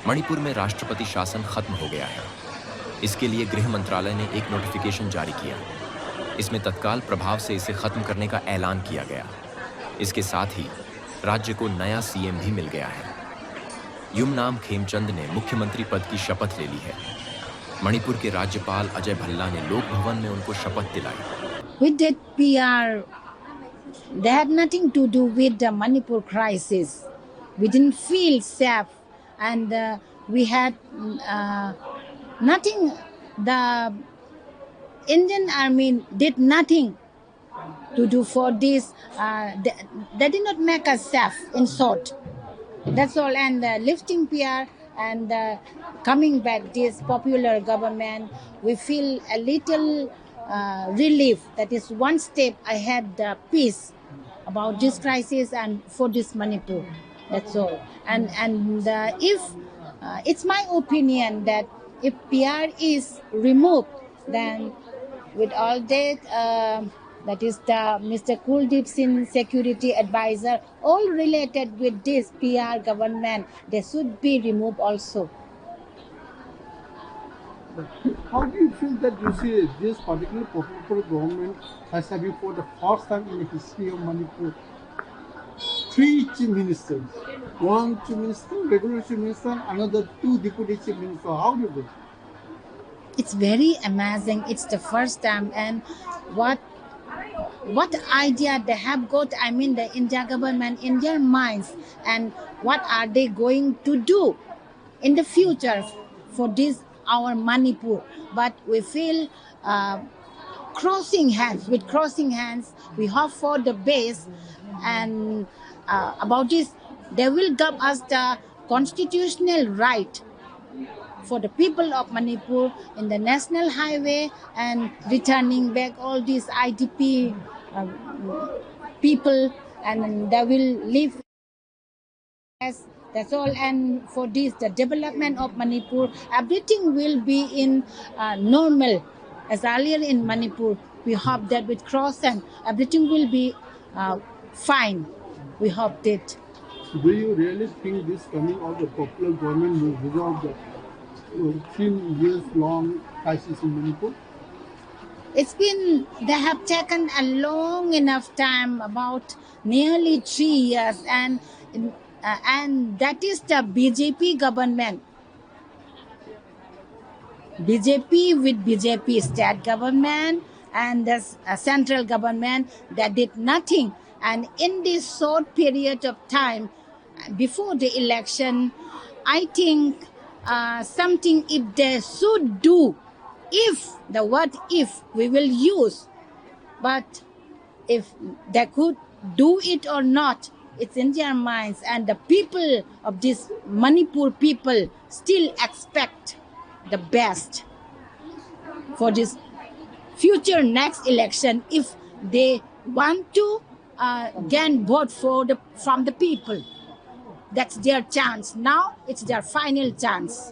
मणिपुर में राष्ट्रपति शासन खत्म हो गया है। इसके लिए गृह मंत्रालय ने एक नोटिफिकेशन जारी किया। इसमें तत्काल प्रभाव से इसे खत्म करने का ऐलान किया गया। इसके साथ ही राज्य को नया सीएम भी मिल गया है। युमनाम खेमचंद ने मुख्यमंत्री पद की शपथ ले ली है। मणिपुर के राज्यपाल अजय भल्ला ने लोक भवन में उनको शपथ दिलाई। With that PR, they had nothing to do with the Manipur crisis. We didn't feel safe, and we had nothing. The Indian Army did nothing to do for this. They did not make us safe, in short. That's all. And lifting PR and coming back this popular government, we feel a little relief. That is one step ahead peace about this crisis and for this Manipur. That's all. And if it's my opinion that if PR is removed, then with all that, that is the Mr. Kuldeep Singh security advisor, all related with this PR government, they should be removed also. How do you feel that you see this particular popular government has having for the first time in the history of Manipur 3 chief ministers, 1 chief minister, regular chief minister, another 2 deputy chief ministers? How do you do? It's very amazing. It's the first time, and what idea they have got, I mean the India government in their minds, and what are they going to do in the future for this our Manipur. But we feel crossing hands, we hope for the best, and about this they will give us the constitutional right for the people of Manipur in the national highway and returning back all these IDP people, and they will live as that's all. And for this, the development of Manipur, everything will be in normal as earlier in Manipur. We hope that with cross and everything will be fine. We hope that. Do you really think this coming of the popular government will resolve the 3 years long crisis in Manipur? They have taken a long enough time, about nearly 3 years, and that is the BJP government. BJP with BJP state government and the central government that did nothing. And in this short period of time before the election, I think something if they should do, if the word if we will use, but if they could do it or not, it's in their minds, and the people of this Manipur people still expect the best for this future next election if they want to gain vote from the people. That's their chance. Now it's their final chance.